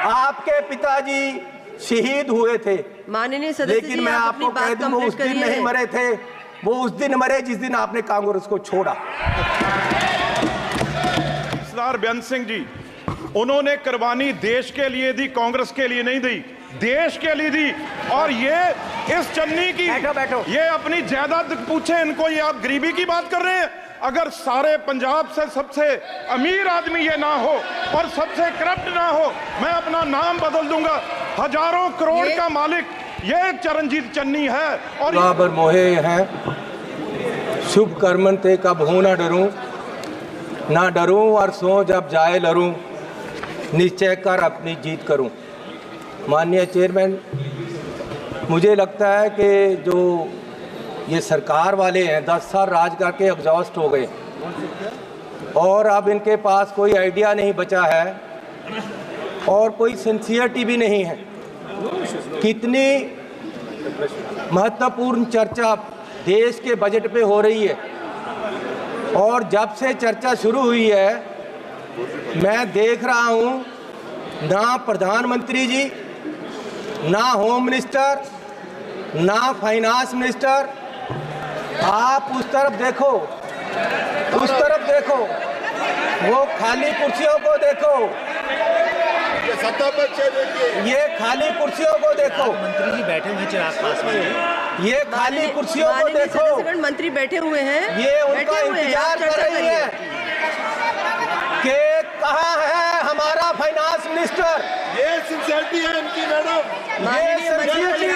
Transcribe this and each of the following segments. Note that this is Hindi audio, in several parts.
आपके पिताजी शहीद हुए थे, माननीय सदस्य लेकिन मैं आपको कह दूं वो उस दिन नहीं मरे थे, वो उस दिन मरे जिस दिन आपने कांग्रेस को छोड़ा। सरदार बेअंत सिंह जी, उन्होंने कुर्बानी देश के लिए दी, कांग्रेस के लिए नहीं दी, देश के लिए दी। और ये इस चन्नी की बैठो। ये अपनी जायदाद पूछे इनको, ये आप गरीबी की बात कर रहे हैं। अगर सारे पंजाब से सबसे अमीर आदमी ये ना हो और सबसे करप्ट ना हो, मैं अपना नाम बदल दूंगा। हजारों करोड़ का मालिक ये चरणजीत चन्नी है। और बाबर मोहे हैं शुभ कर्मन ते कब हूं ना डरूं और सो जब जाए लरूं, निश्चय कर अपनी जीत करूं। माननीय चेयरमैन, मुझे लगता है कि जो ये सरकार वाले हैं 10 साल राज करके एग्जॉस्ट हो गए और अब इनके पास कोई आइडिया नहीं बचा है और कोई सिंसियरिटी भी नहीं है। कितनी महत्वपूर्ण चर्चा देश के बजट पे हो रही है और जब से चर्चा शुरू हुई है मैं देख रहा हूँ ना प्रधानमंत्री जी, ना होम मिनिस्टर, ना फाइनेंस मिनिस्टर, आप उस तरफ देखो, वो खाली कुर्सियों को देखो, ये खाली कुर्सियों को देखो। मंत्री जी बैठे हुए हैं आसपास में, ये खाली कुर्सियों को देखो, मंत्री बैठे हुए हैं, ये उनका इंतजार कर रही है कि कहाँ है हमारा फाइनेंस मिनिस्टर। ये सिंसियरिटी है इनकी मैडम, माननीय मंत्री जी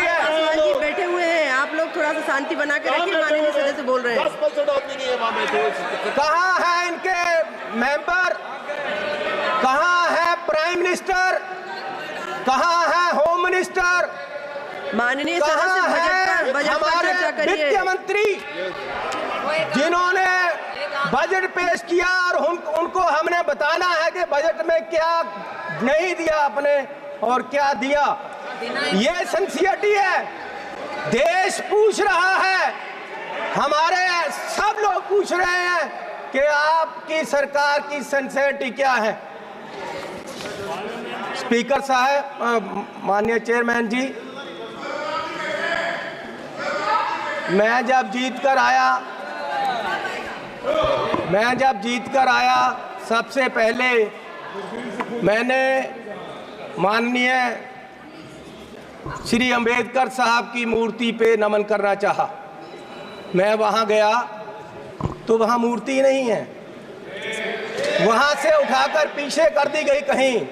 बैठे हुए हैं, आप लोग थोड़ा सा शांति बना के रखिए। माननीय सदस्य बोल रहे हैं, 10% आदमी नहीं है वहाँ बैठे। कहाँ है इनके मेंबर, कहाँ है प्राइम मिनिस्टर, कहाँ है होम मिनिस्टर, माननीय कहाँ सदस्य है बजट पर हमारे चर्चा करिए। वित्त मंत्री जिन्होंने बजट पेश किया और उनको हमने बताना है कि बजट में क्या नहीं दिया आपने और क्या दिया। ये सिंसियरिटी है। देश पूछ रहा है, हमारे सब लोग पूछ रहे हैं कि आपकी सरकार की सिंसियरिटी क्या है। स्पीकर साहब, माननीय चेयरमैन जी, मैं जब जीत कर आया सबसे पहले मैंने माननीय श्री अंबेडकर साहब की मूर्ति पे नमन करना चाहा। मैं वहाँ गया तो वहाँ मूर्ति नहीं है, वहाँ से उठाकर पीछे कर दी गई कहीं।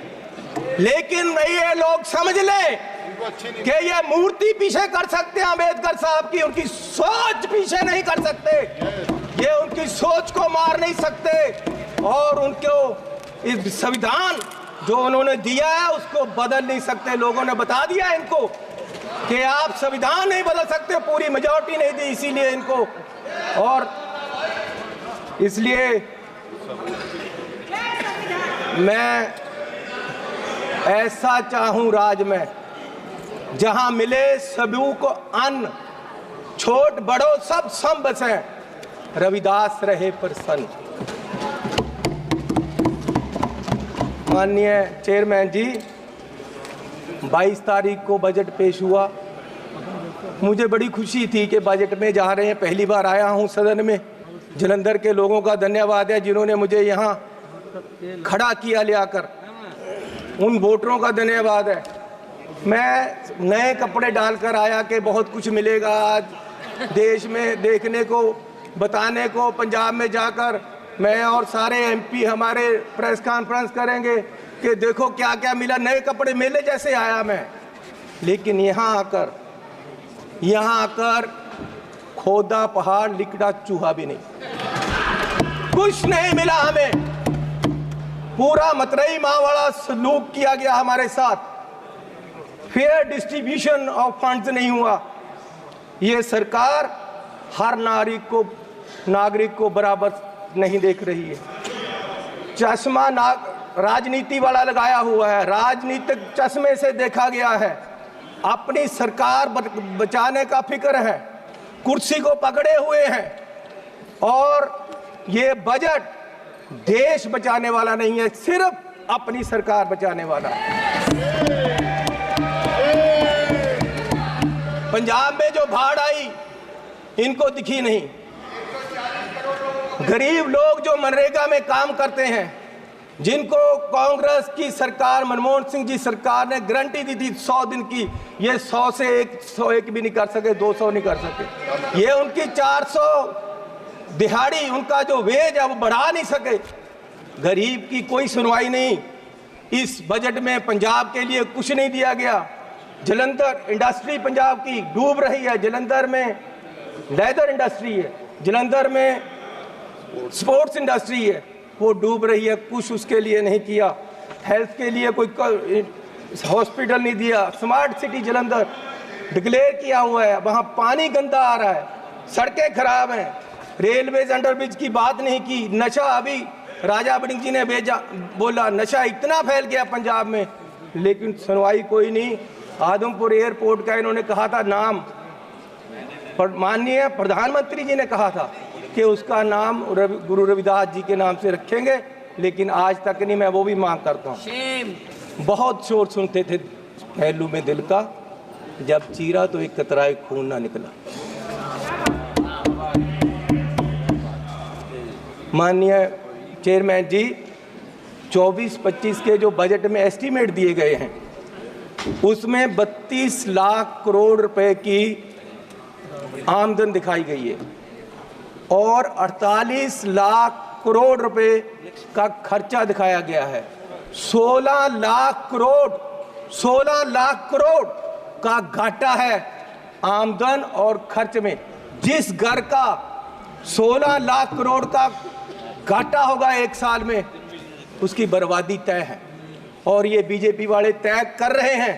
लेकिन ये लोग समझ ले कि ये मूर्ति पीछे कर सकते हैं अंबेडकर साहब की, उनकी सोच पीछे नहीं कर सकते, ये उनकी सोच को मार नहीं सकते और उनको इस संविधान जो उन्होंने दिया है उसको बदल नहीं सकते। लोगों ने बता दिया इनको कि आप संविधान नहीं बदल सकते, पूरी मेजॉरिटी नहीं दी इसीलिए इनको। और इसलिए मैं ऐसा चाहूं राज में जहां मिले सभी को अन्न, छोट बड़ो सब सम बसे, रविदास रहे प्रसन्न। माननीय चेयरमैन जी, 22 तारीख को बजट पेश हुआ। मुझे बड़ी खुशी थी कि बजट में जा रहे हैं, पहली बार आया हूं सदन में। जलंधर के लोगों का धन्यवाद है जिन्होंने मुझे यहां खड़ा किया ले आकर, उन वोटरों का धन्यवाद है। मैं नए कपड़े डालकर आया कि बहुत कुछ मिलेगा आज देश में देखने को, बताने को। पंजाब में जाकर मैं और सारे एमपी हमारे प्रेस कॉन्फ्रेंस करेंगे कि देखो क्या क्या मिला, नए कपड़े मेले जैसे आया मैं। लेकिन यहाँ आकर खोदा पहाड़, लिकड़ा चूहा भी नहीं, कुछ नहीं मिला हमें। पूरा मतरई माँ वाला सलूक किया गया हमारे साथ, फेयर डिस्ट्रीब्यूशन ऑफ फंड्स नहीं हुआ। ये सरकार हर नागरिक को बराबर नहीं देख रही है। चश्मा राजनीति वाला लगाया हुआ है, राजनीतिक चश्मे से देखा गया है। अपनी सरकार बचाने का फिक्र है, कुर्सी को पकड़े हुए हैं और ये बजट देश बचाने वाला नहीं है, सिर्फ अपनी सरकार बचाने वाला है। पंजाब में जो बाढ़ आई इनको दिखी नहीं। गरीब लोग जो मनरेगा में काम करते हैं, जिनको कांग्रेस की सरकार, मनमोहन सिंह जी सरकार ने गारंटी दी थी 100 दिन की, ये 100 से 101 भी नहीं कर सके, 200 नहीं कर सके। ये उनकी 400 दिहाड़ी, उनका जो वेज है वो बढ़ा नहीं सके। गरीब की कोई सुनवाई नहीं। इस बजट में पंजाब के लिए कुछ नहीं दिया गया। जलंधर इंडस्ट्री पंजाब की डूब रही है। जलंधर में लेदर इंडस्ट्री है, जलंधर में स्पोर्ट्स इंडस्ट्री है, वो डूब रही है। कुछ उसके लिए नहीं किया। हेल्थ के लिए कोई हॉस्पिटल नहीं दिया। स्मार्ट सिटी जलंधर डिक्लेयर किया हुआ है, वहाँ पानी गंदा आ रहा है, सड़कें खराब हैं, रेलवेज अंडरब्रिज की बात नहीं की। नशा, अभी राजा वड़िंग जी ने बोला नशा इतना फैल गया पंजाब में, लेकिन सुनवाई कोई नहीं। आदमपुर एयरपोर्ट का इन्होंने कहा था नाम, पर माननीय प्रधानमंत्री जी ने कहा था कि उसका नाम गुरु रविदास जी के नाम से रखेंगे, लेकिन आज तक नहीं। मैं वो भी मांग करता हूँ। बहुत शोर सुनते थे पहलू में दिल का, जब चीरा तो एक कतराए खून ना निकला। माननीय चेयरमैन जी, 24-25 के जो बजट में एस्टीमेट दिए गए हैं, उसमें 32 लाख करोड़ रुपए की आमदन दिखाई गई है और 48 लाख करोड़ रुपए का खर्चा दिखाया गया है। 16 लाख करोड़ का घाटा है आमदन और खर्च में। जिस घर का 16 लाख करोड़ का घाटा होगा एक साल में, उसकी बर्बादी तय है और ये बीजेपी वाले तय कर रहे हैं।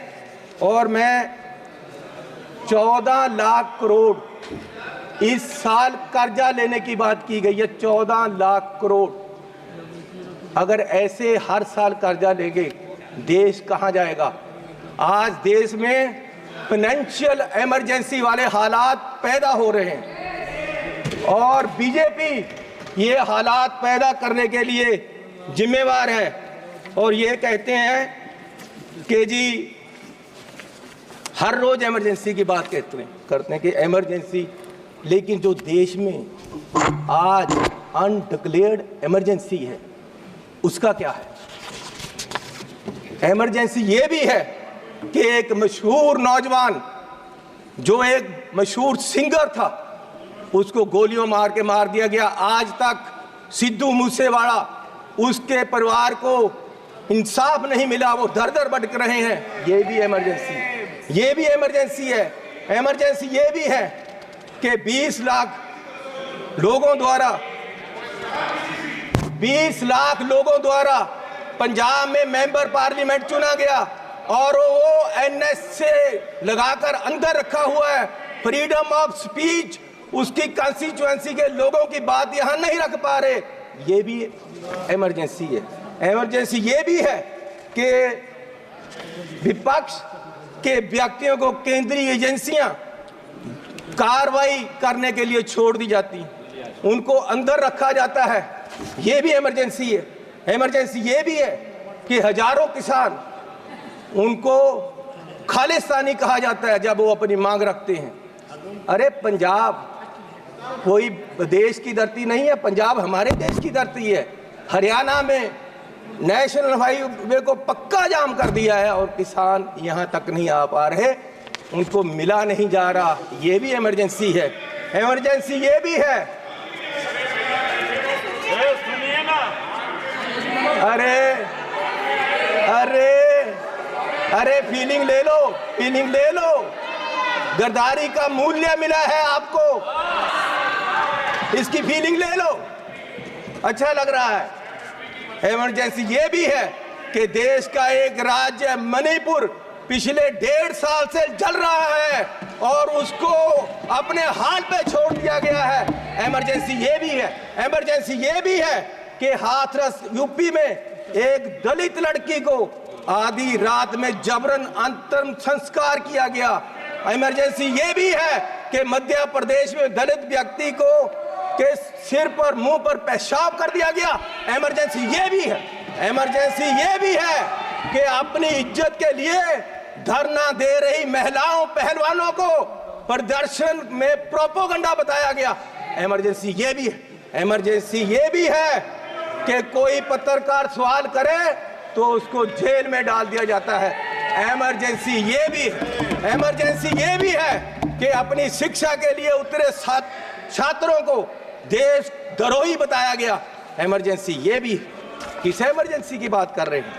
और मैं 14 लाख करोड़ इस साल कर्जा लेने की बात की गई है, 14 लाख करोड़। अगर ऐसे हर साल कर्जा लेंगे, देश कहां जाएगा? आज देश में फाइनेंशियल इमरजेंसी वाले हालात पैदा हो रहे हैं और बीजेपी ये हालात पैदा करने के लिए जिम्मेवार है। और ये कहते हैं कि जी हर रोज इमरजेंसी की बात करते हैं कि इमरजेंसी, लेकिन जो देश में आज अनडिक्लेयर्ड इमरजेंसी है उसका क्या है? इमरजेंसी ये भी है कि एक मशहूर नौजवान जो एक मशहूर सिंगर था, उसको गोलियों मार के मार दिया गया। आज तक सिद्धू मूसेवाला, उसके परिवार को इंसाफ नहीं मिला, वो दर दर भटक रहे हैं। ये भी इमरजेंसी है। इमरजेंसी ये भी है कि 20 लाख लोगों द्वारा पंजाब में मेंबर पार्लियामेंट चुना गया और वो एनएस से लगाकर अंदर रखा हुआ है। फ्रीडम ऑफ स्पीच, उसकी कंस्टिट्यूएंसी के लोगों की बात यहां नहीं रख पा रहे। ये भी इमरजेंसी है। इमरजेंसी ये भी है कि विपक्ष के व्यक्तियों को केंद्रीय एजेंसियां कार्रवाई करने के लिए छोड़ दी जाती, उनको अंदर रखा जाता है। ये भी इमरजेंसी है। इमरजेंसी ये भी है कि हजारों किसान, उनको खालिस्तानी कहा जाता है जब वो अपनी मांग रखते हैं। अरे पंजाब कोई देश की धरती नहीं है, पंजाब हमारे देश की धरती है। हरियाणा में नेशनल हाईवे को पक्का जाम कर दिया है और किसान यहाँ तक नहीं आ पा रहे, उनको मिला नहीं जा रहा। ये भी इमरजेंसी है। इमरजेंसी ये भी है, अरे फीलिंग ले लो। गद्दारी का मूल्य मिला है आपको, इसकी फीलिंग ले लो, अच्छा लग रहा है। इमरजेंसी ये भी है कि देश का एक राज्य मणिपुर पिछले 1.5 साल से जल रहा है और उसको अपने हाल पे छोड़ दिया गया है। इमरजेंसी ये भी है। इमरजेंसी ये भी है कि हाथरस यूपी में एक दलित लड़की को आधी रात में जबरन अंतिम संस्कार किया गया। इमरजेंसी ये भी है कि मध्य प्रदेश में दलित व्यक्ति को के सिर पर, मुंह पर पेशाब कर दिया गया। इमरजेंसी ये भी है। इमरजेंसी ये भी है कि अपनी इज्जत के लिए धरना दे रही महिलाओं पहलवानों को प्रदर्शन में प्रोपोगंडा बताया गया। इमरजेंसी ये भी है, इमरजेंसी ये भी है कि कोई पत्रकार सवाल करे तो उसको जेल में डाल दिया जाता है। इमरजेंसी ये भी है, इमरजेंसी ये भी है कि अपनी शिक्षा के लिए उतरे छात्रों को देश द्रोही बताया गया। इमरजेंसी ये भी है। किस इमरजेंसी की बात कर रहे हैं?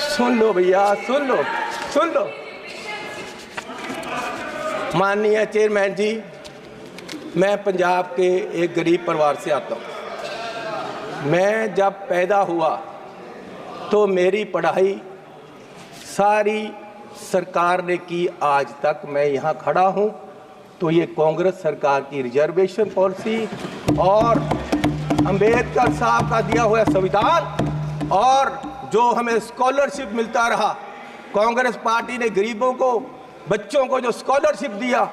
सुन लो भैया, सुन लो, सुन लो। माननीय चेयरमैन जी, मैं पंजाब के एक गरीब परिवार से आता हूँ। मैं जब पैदा हुआ तो मेरी पढ़ाई सारी सरकार ने की। आज तक मैं यहाँ खड़ा हूँ तो ये कांग्रेस सरकार की रिजर्वेशन पॉलिसी और अंबेडकर साहब का दिया हुआ संविधान और जो हमें स्कॉलरशिप मिलता रहा, कांग्रेस पार्टी ने गरीबों को, बच्चों को जो स्कॉलरशिप दिया,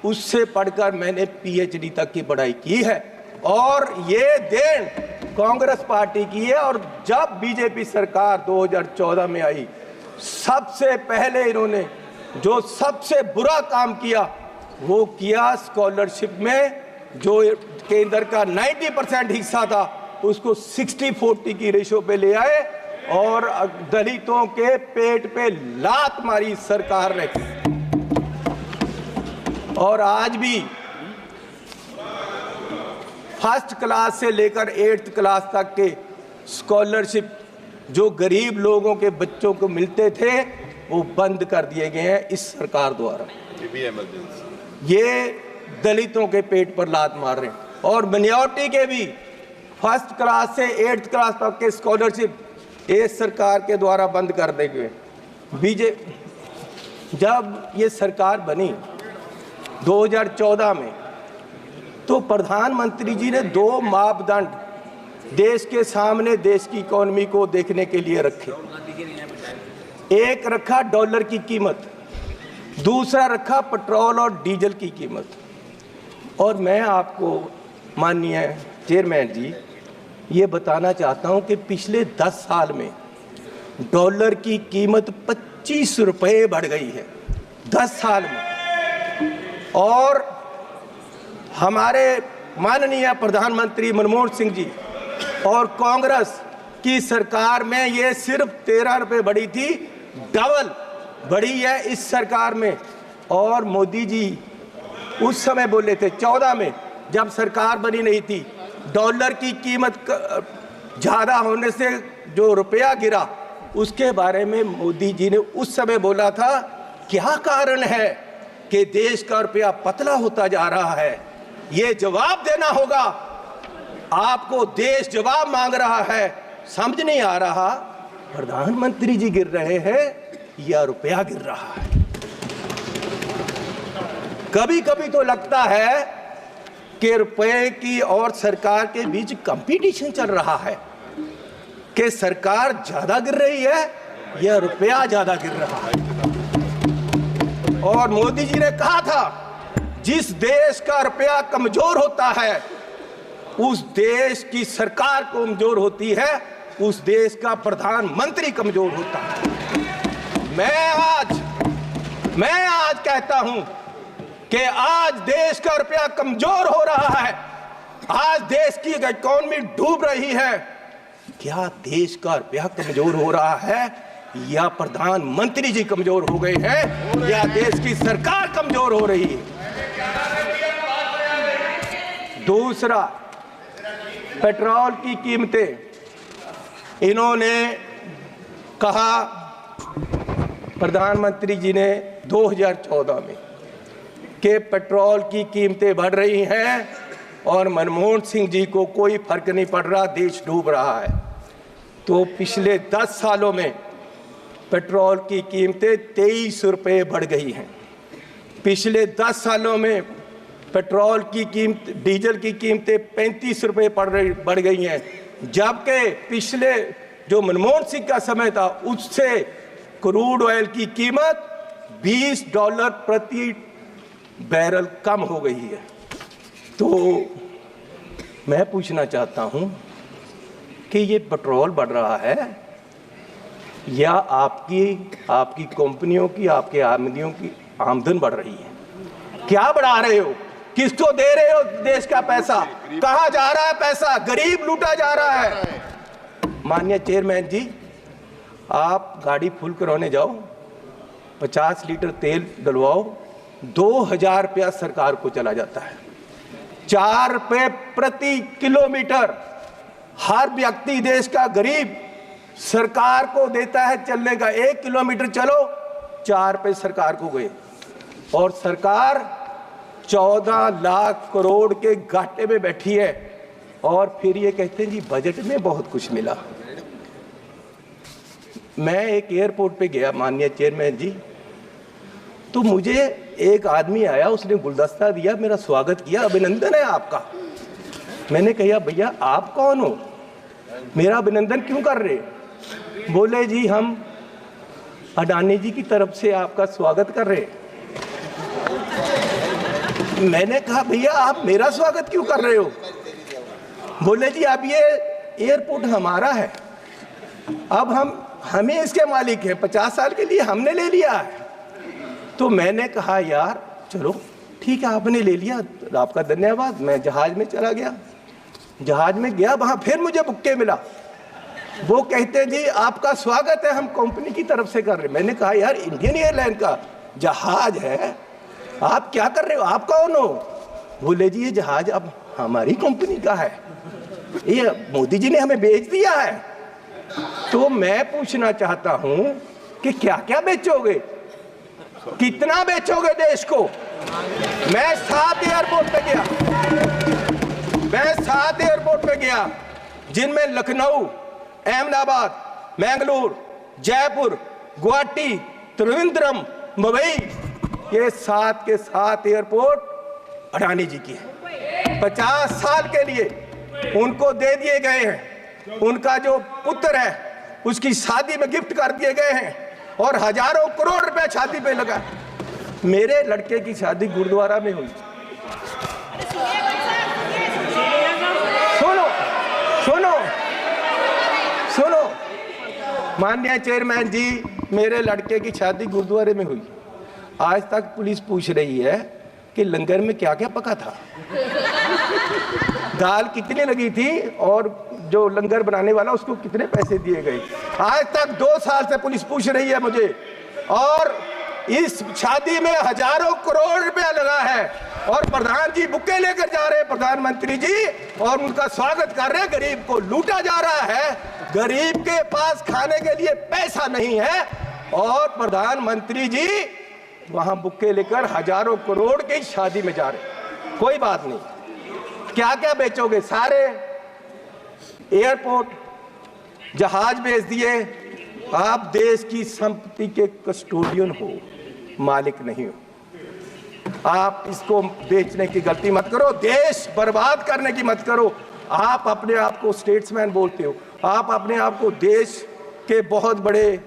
उससे पढ़कर मैंने पीएचडी तक की पढ़ाई की है और ये देन कांग्रेस पार्टी की है। और जब बीजेपी सरकार 2014 में आई, सबसे पहले इन्होंने जो सबसे बुरा काम किया वो किया, स्कॉलरशिप में जो केंद्र का 90% हिस्सा था उसको 60-40 की रेशो पे ले आए और दलितों के पेट पे लात मारी सरकार ने। और आज भी फर्स्ट क्लास से लेकर 8th क्लास तक के स्कॉलरशिप जो गरीब लोगों के बच्चों को मिलते थे वो बंद कर दिए गए हैं इस सरकार द्वारा। ये दलितों के पेट पर लात मार रहे हैं। और मिनॉरिटी के भी फर्स्ट क्लास से 8th क्लास तक के स्कॉलरशिप इस सरकार के द्वारा बंद कर दिए गए। जब ये सरकार बनी 2014 में तो प्रधानमंत्री जी ने 2 मापदंड देश के सामने देश की इकोनॉमी को देखने के लिए रखे। एक रखा डॉलर की कीमत, दूसरा रखा पेट्रोल और डीजल की कीमत। और मैं आपको माननीय चेयरमैन जी ये बताना चाहता हूं कि पिछले 10 साल में डॉलर की कीमत 25 रुपये बढ़ गई है 10 साल में। और हमारे माननीय प्रधानमंत्री मनमोहन सिंह जी और कांग्रेस की सरकार में ये सिर्फ 13 रुपये बढ़ी थी, डबल बढ़ी है इस सरकार में। और मोदी जी उस समय बोले थे 14 में जब सरकार बनी नहीं थी, डॉलर की कीमत ज़्यादा होने से जो रुपया गिरा उसके बारे में मोदी जी ने उस समय बोला था क्या कारण है कि देश का रुपया पतला होता जा रहा है। ये जवाब देना होगा आपको, देश जवाब मांग रहा है। समझ नहीं आ रहा प्रधानमंत्री जी गिर रहे हैं या रुपया गिर रहा है। कभी कभी तो लगता है कि रुपए की और सरकार के बीच कंपटीशन चल रहा है कि सरकार ज्यादा गिर रही है या रुपया ज्यादा गिर रहा है। और मोदी जी ने कहा था जिस देश का रुपया कमजोर होता है उस देश की सरकार कमजोर होती है, उस देश का प्रधानमंत्री कमजोर होता है। मैं आज कहता हूं कि आज देश का रुपया कमजोर हो रहा है, आज देश की इकोनॉमी डूब रही है। क्या देश का रुपया कमजोर हो रहा है या प्रधानमंत्री जी कमजोर हो गए हैं या देश की सरकार कमजोर हो रही है? दूसरा, पेट्रोल की कीमतें इन्होंने कहा, प्रधानमंत्री जी ने 2014 में कि पेट्रोल की कीमतें बढ़ रही हैं और मनमोहन सिंह जी को कोई फर्क नहीं पड़ रहा, देश डूब रहा है। तो पिछले 10 सालों में पेट्रोल की कीमतें 23 रुपये बढ़ गई हैं। पिछले 10 सालों में पेट्रोल की कीमत, डीजल की कीमतें 35 रुपये बढ़ गई हैं, जबकि पिछले जो मनमोहन सिंह का समय था उससे क्रूड ऑयल की कीमत $20 प्रति बैरल कम हो गई है। तो मैं पूछना चाहता हूं कि ये पेट्रोल बढ़ रहा है या आपकी कंपनियों की, आपके आमदनियों की आमदन बढ़ रही है? क्या बढ़ा रहे हो? किसको दे रहे हो देश का पैसा? कहां जा रहा है पैसा? गरीब लूटा जा रहा है। माननीय चेयरमैन जी, आप गाड़ी फुल कराने जाओ, 50 लीटर तेल डलवाओ, 2000 रुपया सरकार को चला जाता है। 4 रुपये प्रति किलोमीटर हर व्यक्ति देश का गरीब सरकार को देता है चलने का। 1 किलोमीटर चलो 4 रुपये सरकार को गए, और सरकार 14 लाख करोड़ के घाटे में बैठी है। और फिर ये कहते हैं जी बजट में बहुत कुछ मिला। मैं एक एयरपोर्ट पे गया माननीय चेयरमैन जी, तो मुझे एक आदमी आया, उसने गुलदस्ता दिया, मेरा स्वागत किया, अभिनंदन है आपका। मैंने कहा भैया आप कौन हो, मेरा अभिनंदन क्यों कर रहे? बोले जी हम अडानी जी की तरफ से आपका स्वागत कर रहे। मैंने कहा भैया आप मेरा स्वागत क्यों कर रहे हो? बोले जी अब ये एयरपोर्ट हमारा है, अब हमें इसके मालिक है, 50 साल के लिए हमने ले लिया है। तो मैंने कहा यार चलो ठीक है, आपने ले लिया, आपका धन्यवाद। मैं जहाज में चला गया, जहाज में गया, वहां फिर मुझे बुक्के मिला। वो कहते जी आपका स्वागत है, हम कंपनी की तरफ से कर रहे। मैंने कहा यार इंडियन एयरलाइन का जहाज है, आप क्या कर रहे हो, आप कौन हो? बोले जी ये जहाज अब हमारी कंपनी का है, ये मोदी जी ने हमें बेच दिया है। तो मैं पूछना चाहता हूं कि क्या क्या बेचोगे, कितना बेचोगे देश को? मैं 7 एयरपोर्ट पे गया, जिनमें लखनऊ, अहमदाबाद, मैंगलोर, जयपुर, गुवाहाटी, त्रिवेंद्रम, मुंबई, ये 7 के 7 एयरपोर्ट अडानी जी की है। 50 साल के लिए उनको दे दिए गए हैं। उनका जो पुत्र है उसकी शादी में गिफ्ट कर दिए गए हैं, और हजारों करोड़ रुपए शादी पे लगा। मेरे लड़के की शादी गुरुद्वारा में हुई। सुनो माननीय चेयरमैन जी, मेरे लड़के की शादी गुरुद्वारे में हुई। आज तक पुलिस पूछ रही है कि लंगर में क्या क्या पका था, दाल कितनी लगी थी, और जो लंगर बनाने वाला उसको कितने पैसे दिए गए। आज तक 2 साल से पुलिस पूछ रही है मुझे, और इस शादी में हजारों करोड़ रुपया लगा है, और प्रधान जी बुक्के लेकर जा रहे हैं, प्रधानमंत्री जी, और उनका स्वागत कर रहे हैं। गरीब को लूटा जा रहा है, गरीब के पास खाने के लिए पैसा नहीं है, और प्रधानमंत्री जी वहां बुक्के लेकर हजारों करोड़ की शादी में जा रहे। कोई बात नहीं, क्या क्या बेचोगे? सारे एयरपोर्ट, जहाज बेच दिए। आप देश की संपत्ति के कस्टोडियन हो, मालिक नहीं हो। आप इसको बेचने की गलती मत करो, देश बर्बाद करने की मत करो। आप अपने आप को स्टेट्समैन बोलते हो, आप अपने आप को देश के बहुत बड़े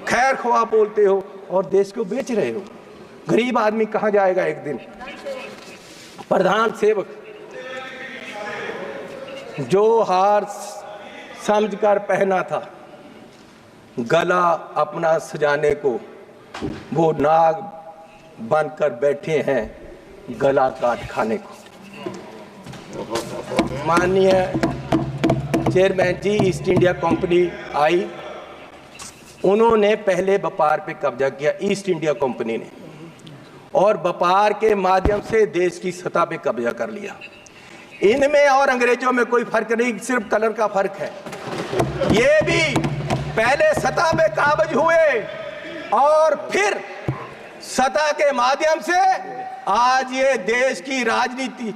खैर ख्वाह बोलते हो, और देश को बेच रहे हो। गरीब आदमी कहां जाएगा एक दिन? प्रधान सेवक जो हार समझकर पहना था गला अपना सजाने को, वो नाग बनकर बैठे हैं गला काट खाने को। माननीय चेयरमैन जी, ईस्ट इंडिया कंपनी आई, उन्होंने पहले व्यापार पे कब्जा किया, ईस्ट इंडिया कंपनी ने, और व्यापार के माध्यम से देश की सतह पे कब्जा कर लिया। इनमें और अंग्रेजों में कोई फर्क नहीं, सिर्फ कलर का फर्क है। ये भी पहले सतह पे काबज हुए, और फिर सतह के माध्यम से आज ये देश की राजनीति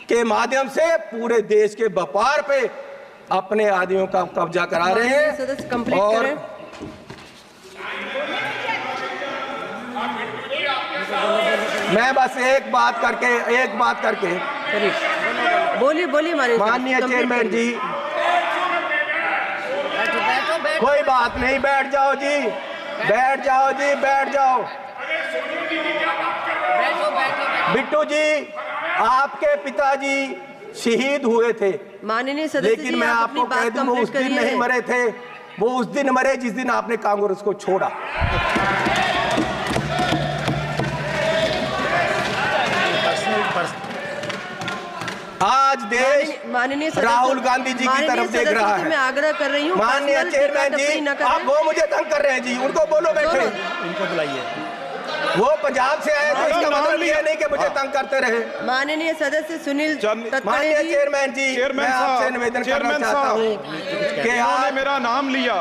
के माध्यम से पूरे देश के व्यापार पे अपने आदमियों का कब्जा करा रहे हैं। और मैं बस एक बात करके बोलिए माननीय चेयरमैन जी, कोई बात नहीं, बैठ जाओ जी, बैठ जाओ। बिट्टू जी, आपके पिताजी शहीद हुए थे, माननीय सदस्य लेकिन जी, मैं आप आपको अपनी कह बात दूं वो उस कंप्लीट दिन नहीं करिए। मरे थे, वो उस दिन मरे जिस दिन आपने कांग्रेस को छोड़ा। आज देश माननीय सदस्य- राहुल गांधी जी की माननीय तरफ देख सदस्य रहा से है। मैं आग्रह कर रही हूँ, माननीय पर्सनल चेयरमैन टिप्पणी न जी, करें। आप वो मुझे तंग कर रहे हैं जी, उनको बोलो बैठे। इनको बुलाइए। वो पंजाब से आए थे, इसका नाम मतलब लिया। ये नहीं कि मुझे तंग करते रहे। माननीय सदस्य सुनील तटकरे माननीय जी, चेयरमैन जी, चेयरमैन मैं आपसे साहब, निवेदन करना चेयरमैन चाहता साहब, हूँ कि इन्होंने आज मेरा नाम लिया।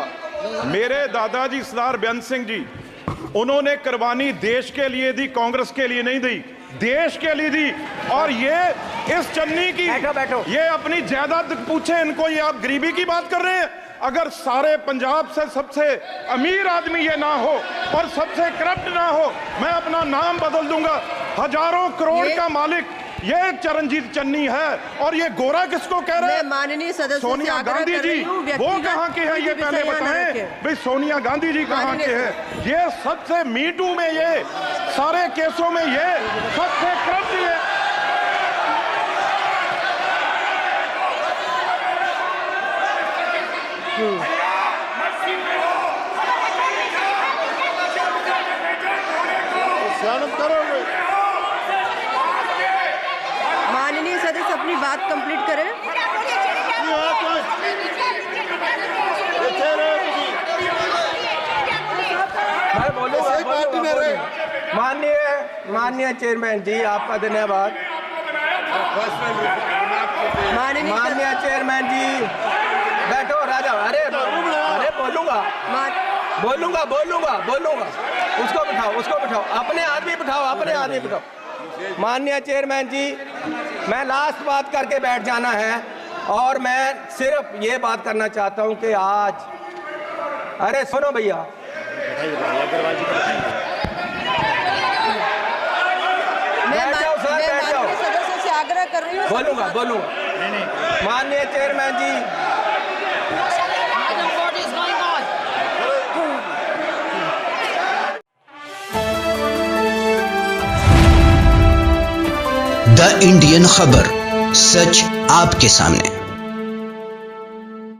मेरे दादाजी सरदार बेअंत सिंह जी, उन्होंने कुर्बानी देश के लिए दी, कांग्रेस के लिए नहीं दी, देश के लिए दी। और ये इस चन्नी की बैठो। ये अपनी जायदाद पूछे इनको, ये आप गरीबी की बात कर रहे हैं। अगर सारे पंजाब से सबसे अमीर आदमी ये ना हो और सबसे करप्ट ना हो, मैं अपना नाम बदल दूंगा। हजारों करोड़ का मालिक ये चरणजीत चन्नी है। और ये गोरा किसको कह रहे मैं हैं? माननीय सदस्य से सोनिया आग्रह गांधी कर जी, रही हूँ, वो व्यक्तिगत कहाँ के हैं ये कोई भी पहले विषय यहाँ न बताएं। रखें। भाई सोनिया गांधी जी कहाँ के माननीय हैं? ये सबसे मीटू में, ये सारे केसों में ये सबसे करप्ट ये। शांत करोगे? माननीय सदस्य अपनी बात कंप्लीट करें। मैं बोलूंगा, इसी पार्टी में रहे। माननीय चेयरमैन जी, आपका धन्यवाद। माननीय चेयरमैन जी, बैठो राजा। अरे बोलूंगा, उसको बिठाओ, अपने आदमी बिठाओ। माननीय चेयरमैन जी, मैं लास्ट बात करके बैठ जाना है और मैं सिर्फ ये बात करना चाहता हूं कि आज, अरे सुनो भैया, बैठ जाओ सर, मैं बैठ जाओ। माननीय सदस्य से आग्रह कर रही हूँ। बोलूंगा। माननीय चेयरमैन जी, द इंडियन खबर, सच आपके सामने।